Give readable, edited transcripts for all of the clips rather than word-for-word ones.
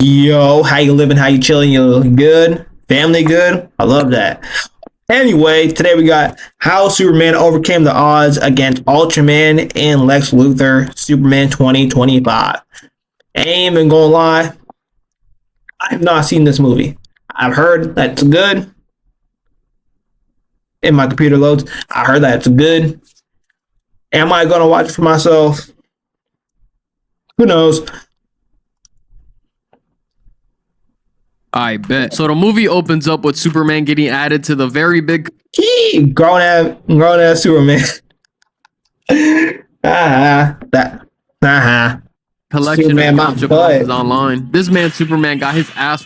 Yo, how you living? How you chilling? You looking good? Family good? I love that. Anyway, today we got how Superman overcame the odds against Ultraman and Lex Luther, Superman 2025. I ain't even gonna lie, I have not seen this movie. I've heard that it's good. And my computer loads. I heard that it's good. Am I gonna watch it for myself? Who knows? I bet. So the movie opens up with Superman getting added to the very big Grown ass Superman. collection Superman, of Japanese online. This man Superman got his ass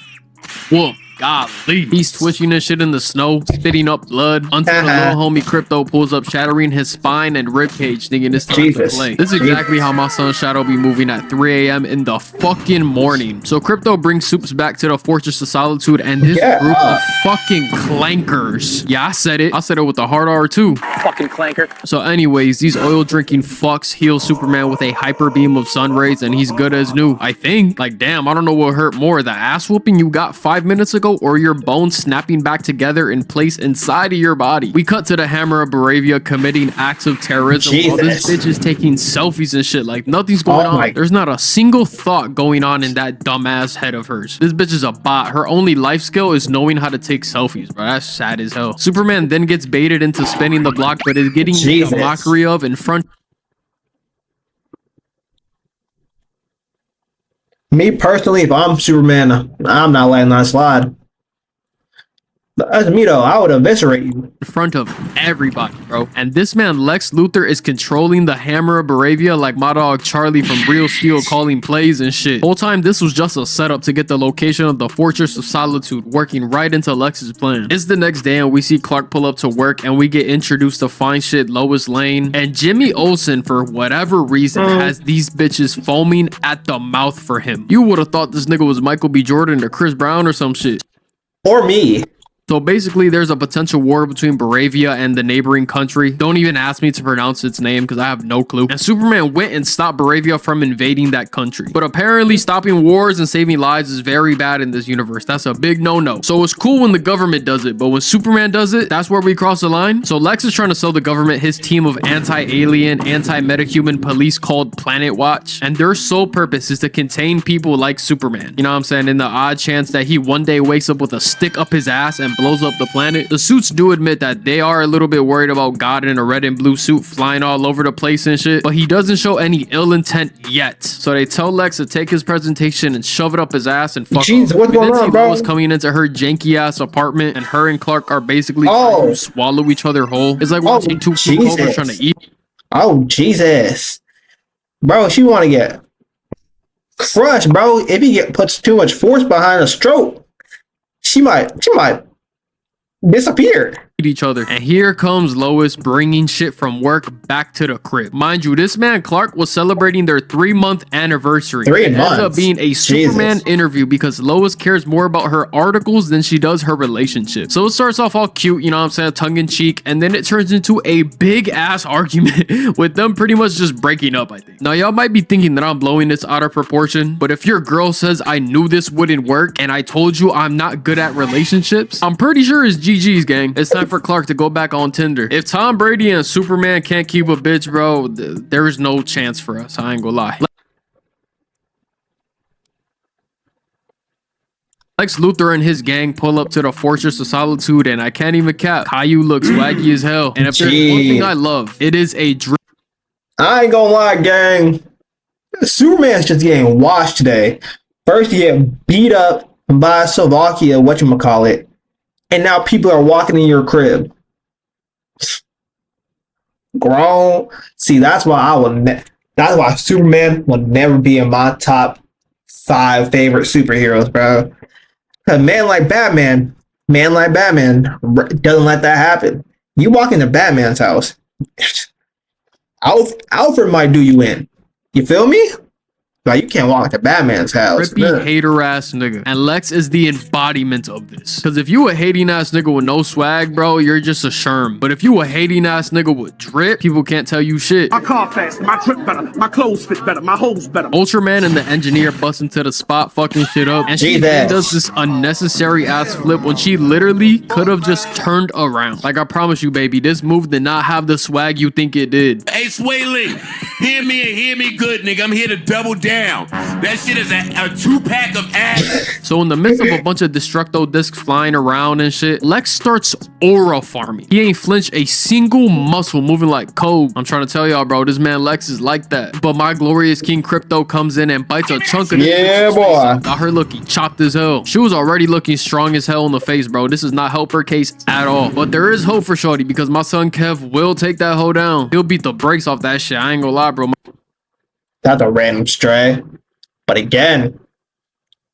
whooped. Golly. He's twitching and shit in the snow, spitting up blood until the little homie Crypto pulls up, shattering his spine and ribcage, thinking it's time to play. This is exactly how my son Shadow be moving at 3 a.m. in the fucking morning. So Crypto brings Supes back to the Fortress of Solitude, and this group of fucking clankers. Yeah, I said it. I said it with a hard R too. Fucking clanker. So anyways, these oil drinking fucks heal Superman with a hyper beam of sun rays, and he's good as new. I think. Like, damn, I don't know what hurt more, the ass whooping you got 5 minutes ago or your bones snapping back together in place inside of your body. We cut to the Hammer of Baravia committing acts of terrorism while this bitch is taking selfies and shit like nothing's going on. There's not a single thought going on in that dumbass head of hers. This bitch is a bot. Her only life skill is knowing how to take selfies, bro. That's sad as hell. Superman then gets baited into spinning the block, but is getting made a mockery of in front. Me personally, if I'm Superman, I'm not letting that slide. That's me though. I would eviscerate you in front of everybody, bro. And this man Lex Luther is controlling the Hammer of Baravia like my dog Charlie from Real Steel calling plays and shit. Whole time this was just a setup to get the location of the Fortress of Solitude working right into Lex's plan. It's the next day and we see Clark pull up to work and we get introduced to fine shit Lois Lane, and Jimmy Olsen for whatever reason has these bitches foaming at the mouth for him. You would have thought this nigga was Michael B. Jordan or Chris Brown or some shit. or me. So basically, there's a potential war between Baravia and the neighboring country. Don't even ask me to pronounce its name because I have no clue. And Superman went and stopped Baravia from invading that country. But apparently, stopping wars and saving lives is very bad in this universe. That's a big no-no. So it's cool when the government does it, but when Superman does it, that's where we cross the line. So Lex is trying to sell the government his team of anti-alien, anti-metahuman police called Planet Watch. And their sole purpose is to contain people like Superman. You know what I'm saying? In the odd chance that he one day wakes up with a stick up his ass and blows up the planet. The suits do admit that they are a little bit worried about God in a red and blue suit flying all over the place and shit, but he doesn't show any ill intent yet. So they tell Lex to take his presentation and shove it up his ass and fuck Jeez, what's going on, bro? Lois coming into her janky ass apartment, and her and Clark are basically trying to swallow each other whole. It's like watching two cobras trying to eat. Oh Jesus, bro, she want to get crushed, bro. If he puts too much force behind a stroke, she might disappear. Each other. And here comes Lois bringing shit from work back to the crib. Mind you, this man Clark was celebrating their 3-month anniversary. It ends up being a Superman interview because Lois cares more about her articles than she does her relationship. So it starts off all cute, you know what I'm saying, tongue-in-cheek, and then it turns into a big ass argument with them pretty much just breaking up, I think. Now y'all might be thinking that I'm blowing this out of proportion, but if your girl says I knew this wouldn't work and I told you I'm not good at relationships, I'm pretty sure it's GG's, gang. It's time for Clark to go back on Tinder. If Tom Brady and Superman can't keep a bitch, bro, there is no chance for us. I ain't gonna lie. Lex Luthor and his gang pull up to the Fortress of Solitude, and I can't even cap, Caillou looks swaggy as hell. And if there's one thing I love, it is a drip. I ain't gonna lie, gang. Superman's just getting washed today. First, he get beat up by Slovakia, whatchamacallit, and now people are walking in your crib. Grown. See, that's why that's why Superman will never be in my top 5 favorite superheroes, bro. Cause man like Batman doesn't let that happen. You walk into Batman's house, Alfred might do you in. You feel me? Like, you can't walk into Batman's house. Trippy hater ass nigga. And Lex is the embodiment of this. Because if you a hating ass nigga with no swag, bro, you're just a sherm. But if you a hating ass nigga with drip, people can't tell you shit. My car faster, my drip better, my clothes fit better, my hoes better. Ultraman and the engineer bust into the spot fucking shit up. And she then does this unnecessary ass flip when she literally could have just turned around. Like, I promise you, baby, this move did not have the swag you think it did. Hey, Sway Lee, hear me and hear me good, nigga. I'm here to double down. That shit is a 2-pack of ass. So in the midst of a bunch of Destructo discs flying around and shit, Lex starts aura farming. He ain't flinched a single muscle, moving like cold. I'm trying to tell y'all, bro, this man Lex is like that. But my glorious King Crypto comes in and bites a chunk of this boy. Got her looking chopped as hell. She was already looking strong as hell in the face, bro. This is not helper case at all. But there is hope for shorty because my son Kev will take that hoe down. He'll beat the brakes off that shit. I ain't gonna lie, bro. That's a random stray. But again,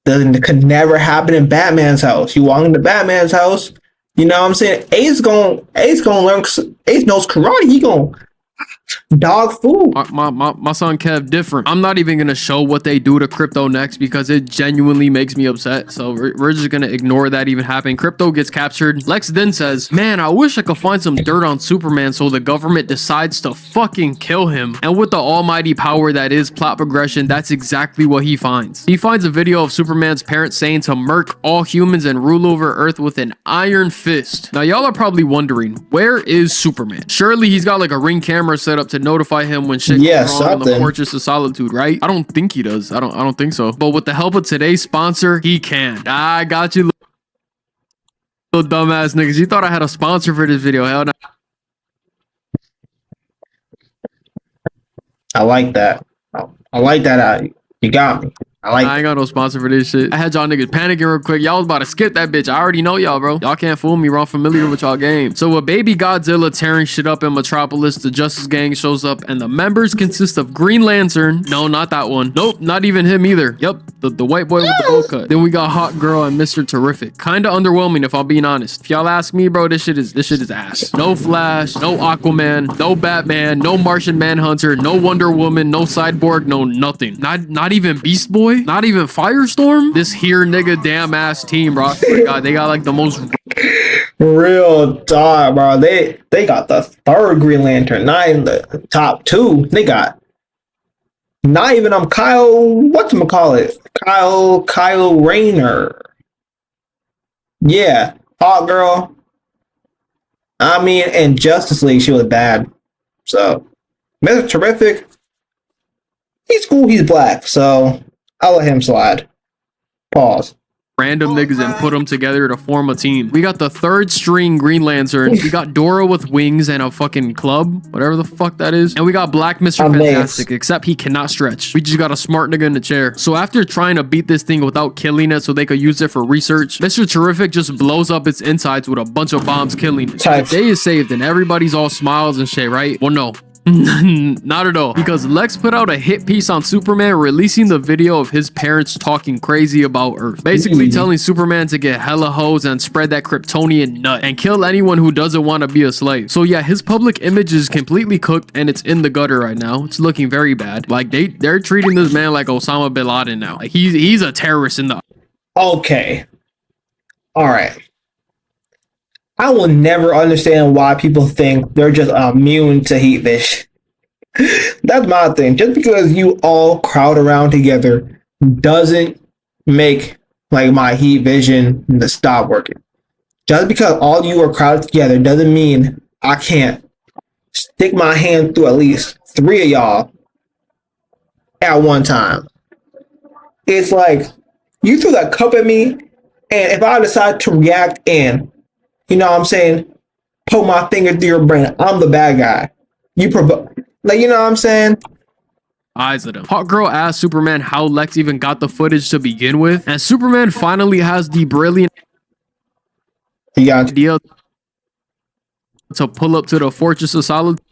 could never happen in Batman's house. You walk into Batman's house, you know what I'm saying? Ace gonna learn. Ace knows karate. He gonna dog food. My son Kev different. I'm not even gonna show what they do to Crypto next because it genuinely makes me upset. So we're just gonna ignore that even happening. Crypto gets captured. Lex then says, man, I wish I could find some dirt on Superman so the government decides to fucking kill him. And with the almighty power that is plot progression, that's exactly what he finds. He finds a video of Superman's parents saying to murk all humans and rule over Earth with an iron fist. Now y'all are probably wondering, where is Superman? Surely he's got like a Ring camera set up to notify him when shit goes wrong in the Fortress of Solitude, right? I don't think he does. I don't think so. But with the help of today's sponsor, he can. I got you, little dumbass niggas. You thought I had a sponsor for this video? Hell no. I like that. I like that. You got me. I ain't got no sponsor for this shit. I had y'all niggas panicking real quick. Y'all was about to skip that bitch. I already know y'all, bro. Y'all can't fool me, bro. I'm familiar with y'all game. So with Baby Godzilla tearing shit up in Metropolis, the Justice Gang shows up and the members consist of Green Lantern. No, not that one. Nope, not even him either. Yep, the white boy with the bowl cut. Then we got Hot Girl and Mr. Terrific. Kinda underwhelming if I'm being honest. If y'all ask me, bro, this shit is ass. No Flash, no Aquaman, no Batman, no Martian Manhunter, no Wonder Woman, no Cyborg, no nothing. Not even Beast Boy. Not even Firestorm. This here nigga damn ass team, bro. I swear to God, they got like the most real dog, bro. They got the third Green Lantern, not in the top two. They got not even Kyle. Whatchamacallit? Kyle Rayner. Yeah, Hot Girl. I mean, in Justice League, she was bad. So, Mr. Terrific. He's cool. He's black. So. I'll let him slide. Pause. Random niggas and put them together to form a team. We got the third string Green Lantern. We got Dora with wings and a fucking club, whatever the fuck that is. And we got Black Mr. Fantastic, except he cannot stretch. We just got a smart nigga in the chair. So after trying to beat this thing without killing it so they could use it for research, Mr. Terrific just blows up its insides with a bunch of bombs killing it. The day is saved and everybody's all smiles and shit, right? Well, no. Not at all, because Lex put out a hit piece on Superman releasing the video of his parents talking crazy about Earth, basically telling Superman to get hella hoes and spread that Kryptonian nut and kill anyone who doesn't want to be a slave. So yeah, his public image is completely cooked and it's in the gutter right now. It's looking very bad. Like they're treating this man like Osama bin Laden now. Like he's a terrorist in the. Okay. All right. I will never understand why people think they're just immune to heat vision. That's my thing. Just because you all crowd around together doesn't make like my heat vision to stop working. Just because all you are crowded together doesn't mean I can't stick my hand through at least 3 of y'all at one time. It's like you threw that cup at me, and if I decide to react and you know what I'm saying, poke my finger through your brain, I'm the bad guy. You provoke, like, you know what I'm saying? Eyes at him. Hot Girl asked Superman how Lex even got the footage to begin with, and Superman finally has the brilliant idea to pull up to the Fortress of Solitude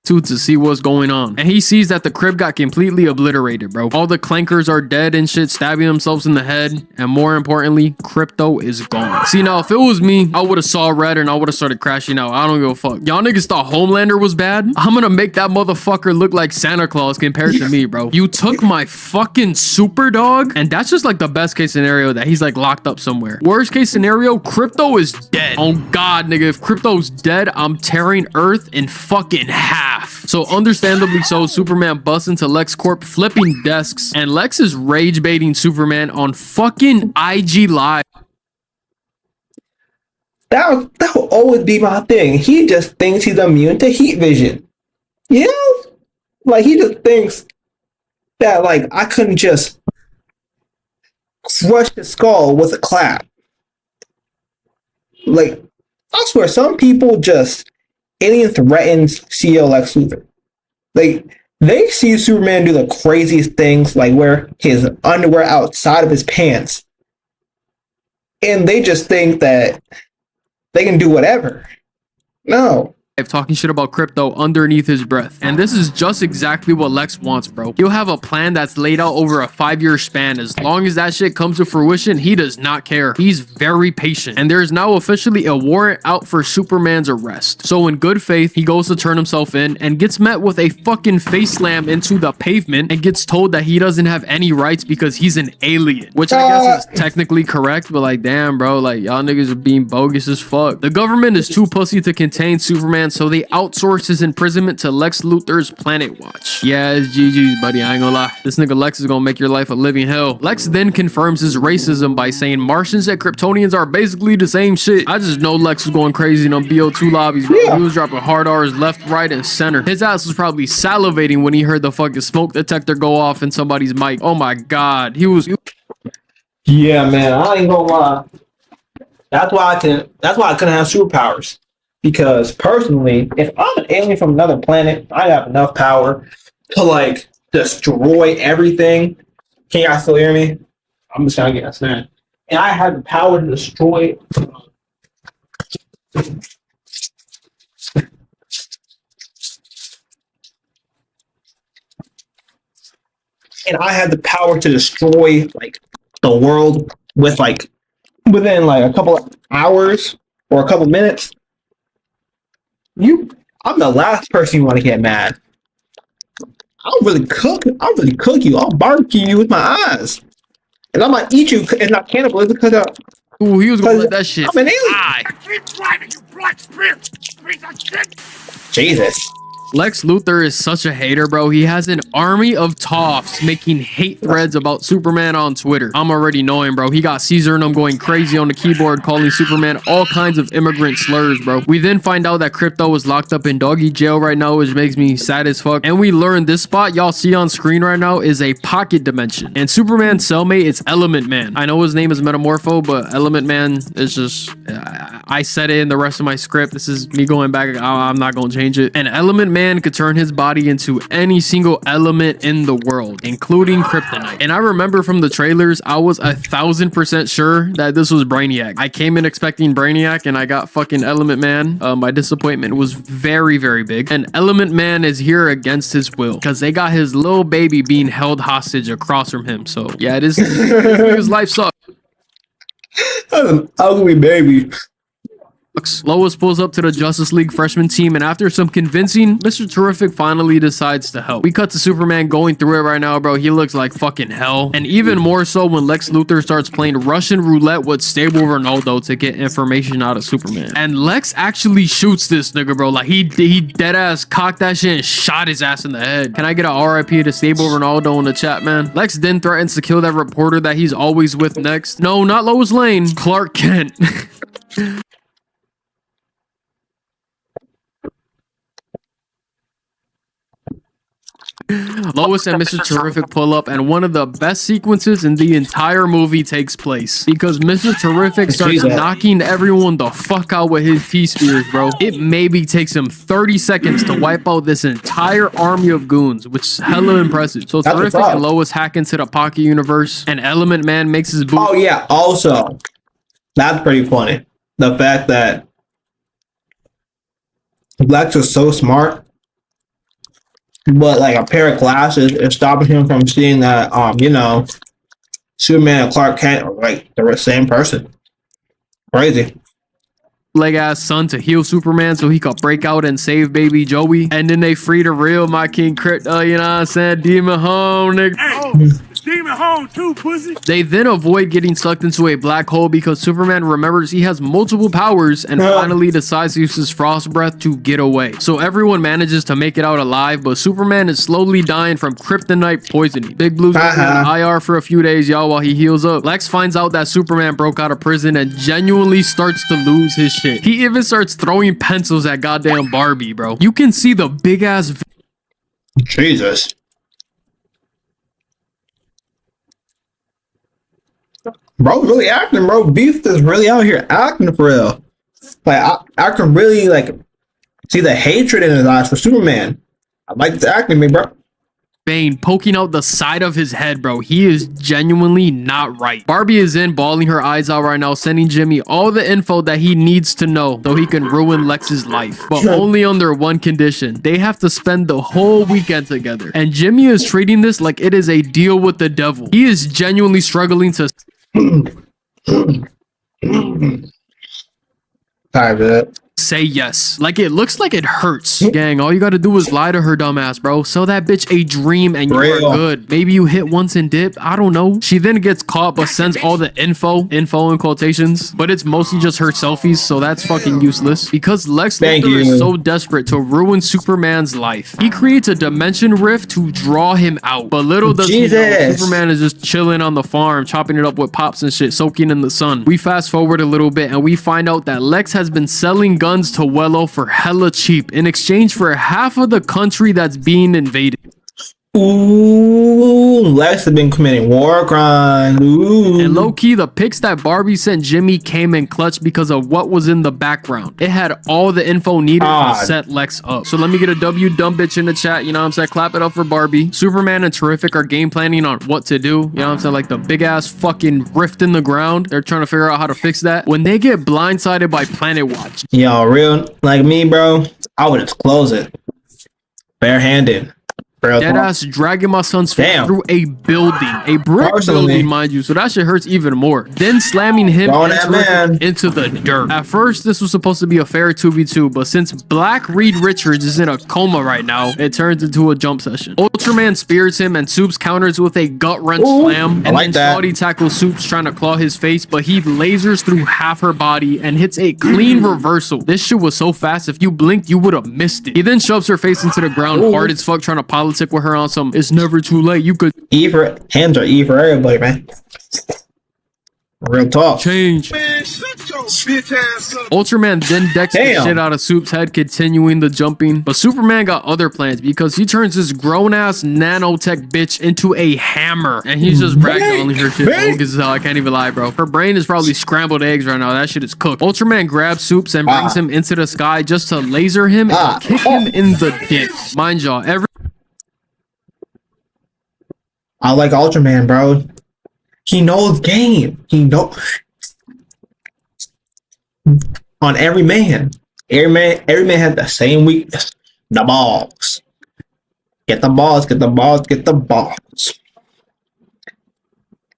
to see what's going on. And he sees that the crib got completely obliterated, bro. All the clankers are dead and shit, stabbing themselves in the head. And more importantly, Crypto is gone. See, now, if it was me, I would have saw red and I would have started crashing out. I don't give a fuck. Y'all niggas thought Homelander was bad? I'm gonna make that motherfucker look like Santa Claus compared to me, bro. You took my fucking super dog, and that's just like the best case scenario, that he's like locked up somewhere. Worst case scenario, Crypto is dead. Oh God, nigga, if Crypto's dead, I'm tearing Earth in fucking half. So understandably so, Superman busts into Lex Corp flipping desks, and Lex is rage baiting Superman on fucking IG Live. That will always be my thing. He just thinks he's immune to heat vision. You know? Like, he just thinks that, like, I couldn't just crush his skull with a clap. Like, I swear, some people just alien threatens CEO Lex Luthor. Like, they see Superman do the craziest things, like wear his underwear outside of his pants. And they just think that they can do whatever. No. Talking shit about Crypto underneath his breath. And this is just exactly what Lex wants, bro. He'll have a plan that's laid out over a 5-year span. As long as that shit comes to fruition, he does not care. He's very patient. And there's now officially a warrant out for Superman's arrest. So in good faith, he goes to turn himself in and gets met with a fucking face slam into the pavement and gets told that he doesn't have any rights because he's an alien. Which I guess is technically correct, but like, damn, bro, like, y'all niggas are being bogus as fuck. The government is too pussy to contain Superman, so they outsource his imprisonment to Lex Luthor's Planet Watch. Yeah, it's GG's, buddy. I ain't gonna lie. This nigga Lex is gonna make your life a living hell. Lex then confirms his racism by saying Martians and Kryptonians are basically the same shit. I just know Lex was going crazy on BO2 lobbies, bro. He was dropping hard R's left, right, and center. His ass was probably salivating when he heard the fucking smoke detector go off in somebody's mic. Oh my God. He was... Yeah, man. I ain't gonna lie. That's why I couldn't have superpowers. Because personally, if I'm an alien from another planet, I have enough power to like destroy everything. Can y'all still hear me? I'm just trying to get a snap. And I have the power to destroy. And I have the power to destroy like the world with like within like a couple of hours or a couple minutes. I'm the last person you want to get mad. I'll really cook you. I'll barbecue you with my eyes. And I might eat you and not cannibalism because ooh, he was gonna let that shit. I'm an alien. Keep driving, you black spirit! Piece of shit! Jesus. Lex Luthor is such a hater, bro. He has an army of toffs making hate threads about Superman on Twitter. I'm already knowing, bro. He got Caesar and I'm going crazy on the keyboard, calling Superman all kinds of immigrant slurs, bro. We then find out that Crypto is locked up in doggy jail right now, which makes me sad as fuck. And we learn this spot y'all see on screen right now is a pocket dimension. And Superman's cellmate is Element Man. I know his name is Metamorpho, but Element Man is just... I said it in the rest of my script. This is me going back. I'm not going to change it. And Element Man could turn his body into any single element in the world, including kryptonite. And I remember from the trailers, I was 1000% sure that this was Brainiac. I came in expecting Brainiac and I got fucking Element Man. My disappointment was very, very big. And Element Man is here against his will because they got his little baby being held hostage across from him. So yeah, his life sucks. That's an ugly baby. Lois pulls up to the Justice League freshman team, and after some convincing, Mr. Terrific finally decides to help. We cut to Superman going through it right now, bro. He looks like fucking hell. And even more so when Lex Luthor starts playing Russian roulette with Stable Ronaldo to get information out of Superman. And Lex actually shoots this nigga, bro. Like, he dead ass cocked that shit and shot his ass in the head. Can I get a RIP to Stable Ronaldo in the chat, man? Lex then threatens to kill that reporter that he's always with next. No, not Lois Lane. Clark Kent. Lois and Mr. Terrific pull up, and one of the best sequences in the entire movie takes place because Mr. Terrific starts knocking everyone the fuck out with his T-Spears, bro. It maybe takes him 30 seconds to wipe out this entire army of goons, which is hella impressive. So Terrific and Lois hack into the Pocket Universe, and Element Man makes his boot. Oh yeah, also, that's pretty funny. The fact that Lex is so smart but like a pair of glasses is stopping him from seeing that Superman and Clark Kent are like the same person. Crazy. Leg ass son to heal Superman so he could break out and save baby Joey. And then they free the real my King Crypto, you know what I'm saying? Demon home, nigga. Hey, demon home too, pussy. They then avoid getting sucked into a black hole because Superman remembers he has multiple powers and finally decides to use his frost breath to get away. So everyone manages to make it out alive, but Superman is slowly dying from kryptonite poisoning. Big Blue's on IR for a few days, y'all, while he heals up. Lex finds out that Superman broke out of prison and genuinely starts to lose his shit. He even starts throwing pencils at goddamn Barbie, bro. You can see the big ass... Jesus. Bro, really acting, bro. Beast is really out here acting for real. Like, I can really, like, see the hatred in his eyes for Superman. I like the acting, bro. Vein poking out the side of his head, bro. He is genuinely not right. Barbie is in, bawling her eyes out right now, sending Jimmy all the info that he needs to know so he can ruin Lex's life. But only under one condition. They have to spend the whole weekend together. And Jimmy is treating this like it is a deal with the devil. He is genuinely struggling to... say yes. Like, it looks like it hurts. Gang, all you gotta do is lie to her dumbass, bro. Sell that bitch a dream and you are good. Maybe you hit once and dip. I don't know. She then gets caught but sends all the info in quotations, but it's mostly just her selfies, so that's fucking useless. Because Lex Luthor is so desperate to ruin Superman's life, he creates a dimension rift to draw him out. But little does he know, Superman is just chilling on the farm, chopping it up with pops and shit, soaking in the sun. We fast forward a little bit and we find out that Lex has been selling guns to Wello for hella cheap in exchange for half of the country that's being invaded. Ooh, Lex has been committing war crimes. Ooh. And low-key, the pics that Barbie sent Jimmy came in clutch because of what was in the background. It had all the info needed to set Lex up. So let me get a W dumb bitch in the chat, you know what I'm saying? Clap it up for Barbie. Superman and Terrific are game planning on what to do. You know what I'm saying? Like the big ass fucking rift in the ground. They're trying to figure out how to fix that. When they get blindsided by Planet Watch. Yo, real like me, bro, I would just close it. Barehanded. Deadass dragging my son's face through a building, a brick building, mind you, so that shit hurts even more. Then slamming him into the dirt. At first, this was supposed to be a fair 2v2, but since Black Reed Richards is in a coma right now, it turns into a jump session. Ultraman spears him and Soups counters with a gut wrench slam, and then Shawty tackles Soups trying to claw his face, but he lasers through half her body and hits a clean reversal. This shit was so fast, if you blinked, you would have missed it. He then shoves her face into the ground hard as fuck, trying to politic with her on some it's never too late. You could hands are E for everybody, man. Real talk. Change. Man, shut your bitch ass up. Ultraman then decks the shit out of Soup's head, continuing the jumping. But Superman got other plans because he turns this grown-ass nanotech bitch into a hammer. And he's just ragdolling her shit. Bogus as hell. I can't even lie, bro. Her brain is probably scrambled eggs right now. That shit is cooked. Ultraman grabs Soups and brings him into the sky just to laser him and kick him in the dick. Mind y'all, I like Ultraman, bro. He knows game. He know on every man. Every man has the same weakness. The balls. Get the balls, get the balls, get the balls.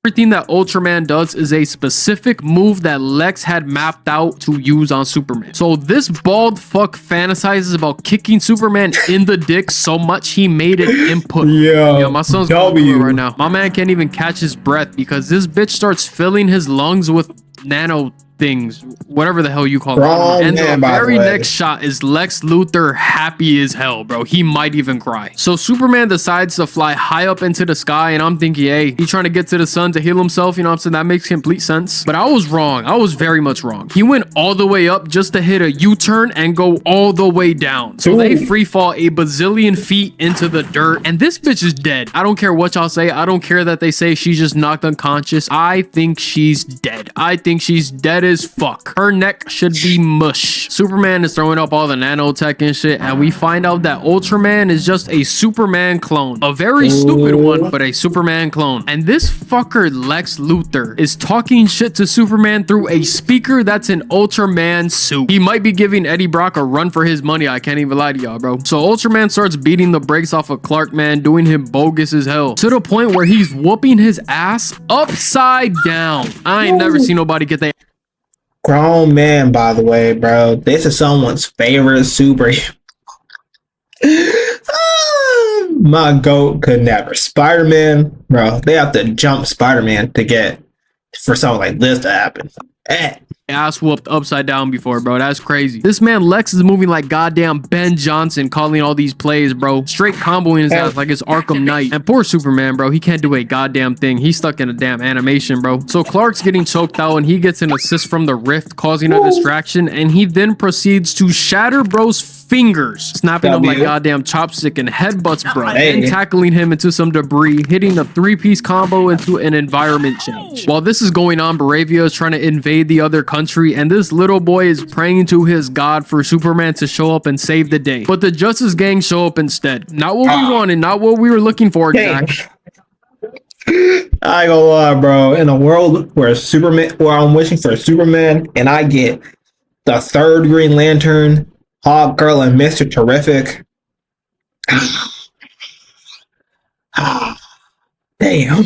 Everything that Ultraman does is a specific move that Lex had mapped out to use on Superman. So this bald fuck fantasizes about kicking Superman in the dick so much he made an input. Yeah, my son's going through it right now. My man can't even catch his breath because this bitch starts filling his lungs with nano things, whatever the hell you call it. And the very next shot is Lex Luthor happy as hell, bro. He might even cry. So Superman decides to fly high up into the sky, and I'm thinking, hey, he's trying to get to the sun to heal himself, you know what I'm saying? That makes complete sense. But I was wrong. I was very much wrong. He went all the way up just to hit a U-turn and go all the way down. So they free fall a bazillion feet into the dirt, and this bitch is dead. I don't care what y'all say. I don't care that they say she's just knocked unconscious. I think she's dead. I think she's dead as fuck. Her neck should be mush. Superman is throwing up all the nanotech and shit, and we find out that Ultraman is just a Superman clone. A very stupid one, but a Superman clone. And this fucker Lex Luther is talking shit to Superman through a speaker that's an Ultraman suit. He might be giving Eddie Brock a run for his money. I can't even lie to y'all, bro. So Ultraman starts beating the brakes off of Clark, man, doing him bogus as hell, to the point where he's whooping his ass upside down. I ain't never seen nobody get that. Grown man, by the way, bro. This is someone's favorite superhero. My goat could never. Spider-Man, bro. They have to jump Spider-Man to get for something like this to happen. Ass whooped upside down before, bro. That's crazy. This man Lex is moving like goddamn Ben Johnson, calling all these plays, bro. Straight comboing his ass like it's Arkham Knight. And poor Superman, bro. He can't do a goddamn thing. He's stuck in a damn animation, bro. So Clark's getting choked out and he gets an assist from the rift, causing a distraction. And he then proceeds to shatter bro's fingers, snapping him like goddamn chopstick and headbutts bro, and tackling him into some debris, hitting a three-piece combo into an environment change. While this is going on, Baravia is trying to invade the other country, and this little boy is praying to his god for Superman to show up and save the day. But the Justice Gang show up instead. Not what we wanted, not what we were looking for, Jack. I ain't gonna lie, bro. In a world where I'm wishing for Superman, and I get the third Green Lantern, Hawk Girl, and Mr. Terrific. Damn.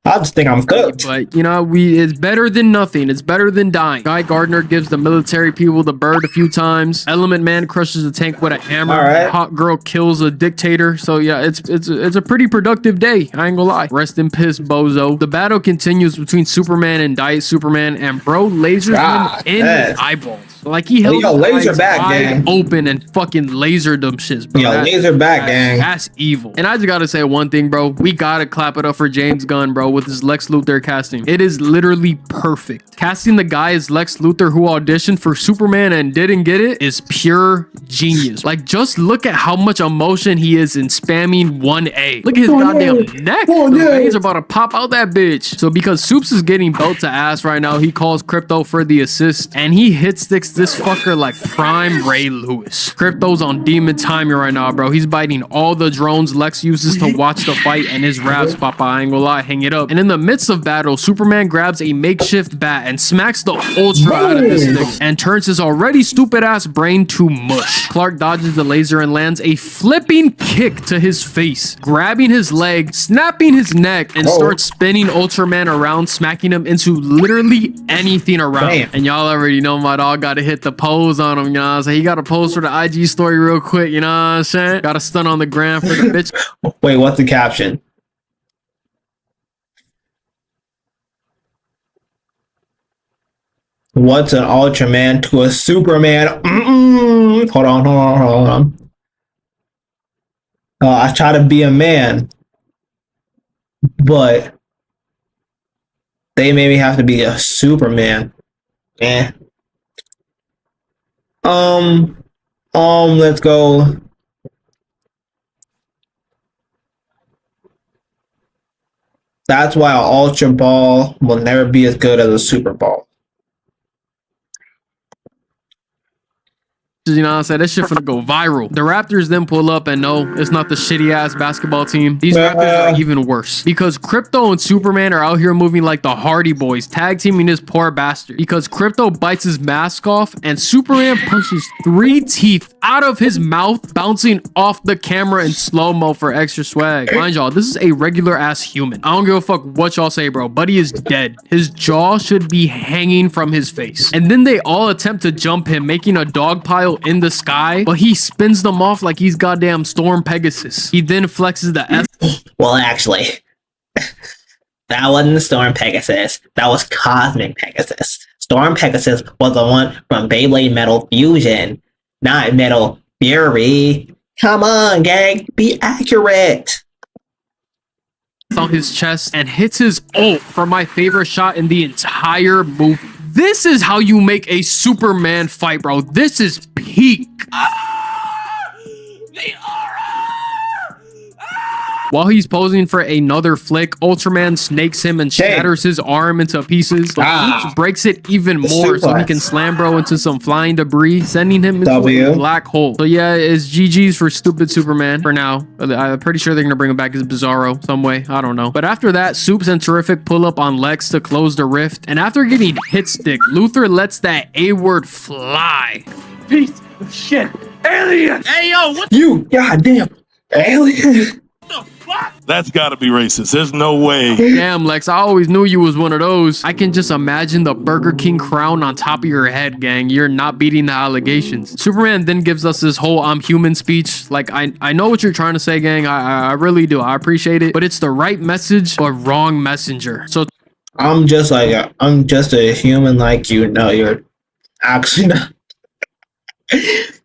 I just think I'm cooked. But, you know, it's better than nothing. It's better than dying. Guy Gardner gives the military people the bird a few times. Element Man crushes a tank with a hammer. Right. Hot Girl kills a dictator. So, yeah, it's a pretty productive day. I ain't gonna lie. Rest in piss, bozo. The battle continues between Superman and Diet Superman, and bro lasers him in his eyeballs. Like he held his laser eyes back, wide gang. open and fucking lasered them shits, bro. Laser back, gang. That's evil. And I just gotta say one thing, bro. We gotta clap it up for James Gunn, bro, with his Lex Luthor casting. It is literally perfect. Casting the guy as Lex Luthor who auditioned for Superman and didn't get it is pure genius. Like, just look at how much emotion he is in spamming 1A. Look at his goddamn neck. The veins are about to pop out that bitch. So because Soups is getting belt to ass right now, he calls Crypto for the assist, and he hit sticks this fucker like prime Ray Lewis. Crypto's on demon timing right now, bro. He's biting all the drones Lex uses to watch the fight, and his raps, papa, I ain't gonna lie, hang it up. And in the midst of battle, Superman grabs a makeshift bat and smacks the Ultra out of this thing and turns his already stupid ass brain to mush. Clark dodges the laser and lands a flipping kick to his face, grabbing his leg, snapping his neck, and starts spinning Ultraman around, smacking him into literally anything around. And y'all already know my dog gotta hit the pose on him, you know what I'm saying? He gotta pose for the IG story real quick, you know what I'm saying? Gotta stun on the gram for the bitch. Wait, what's the caption? What's an Ultraman to a Superman? Hold on. I try to be a man, but they made me have to be a Superman. Let's go. That's why an Ultra Ball will never be as good as a Super Ball. You know what I'm saying? That shit finna go viral. The Raptors then pull up, and no, it's not the shitty ass basketball team. These Raptors are even worse because Crypto and Superman are out here moving like the Hardy Boys, tag teaming this poor bastard. Because Crypto bites his mask off, and Superman punches 3 teeth out of his mouth, bouncing off the camera in slow-mo for extra swag. Mind y'all, this is a regular ass human. I don't give a fuck what y'all say, bro. Buddy is dead. His jaw should be hanging from his face. And then they all attempt to jump him, making a dog pile in the sky, but he spins them off like he's goddamn Storm Pegasus. He then flexes the S. Well, actually, that wasn't Storm Pegasus. That was Cosmic Pegasus. Storm Pegasus was the one from Beyblade Metal Fusion, not Metal Fury. Come on, gang, be accurate. On his chest and hits his ult for my favorite shot in the entire movie. This is how you make a Superman fight, bro. This is peak. The aura! While he's posing for another flick, Ultraman snakes him and shatters his arm into pieces. But Oops breaks it even more so he can slam bro into some flying debris, sending him into a black hole. So yeah, it's GG's for stupid Superman for now. I'm pretty sure they're gonna bring him back as Bizarro some way. I don't know. But after that, Supes and Terrific pull up on Lex to close the rift. And after getting hit stick, Luther lets that A-word fly. Piece of shit. Alien! Hey, yo, what You goddamn alien. the fuck? That's gotta be racist. There's no way. Damn, Lex, I always knew you was one of those. I can just imagine the Burger King crown on top of your head, gang. You're not beating the allegations. Superman then gives us this whole I'm human speech. Like, I know what you're trying to say, gang. I really do. I appreciate it. But it's the right message, but wrong messenger. So I'm just a human like you. No, you're actually not.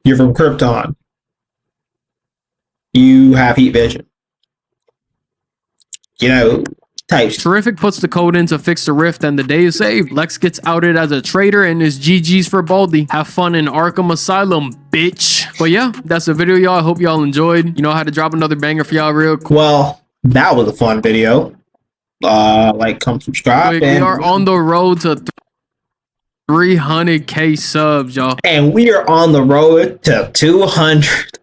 You're from Krypton. You have heat vision. You know, types. Terrific puts the code in to fix the rift and the day is saved. Lex gets outed as a traitor and is GG's for Baldy. Have fun in Arkham Asylum, bitch. But yeah, that's the video, y'all. I hope y'all enjoyed. You know, I had to drop another banger for y'all real quick. Well, that was a fun video. Like, come subscribe. We are on the road to 300K subs, y'all. And we are on the road to 200.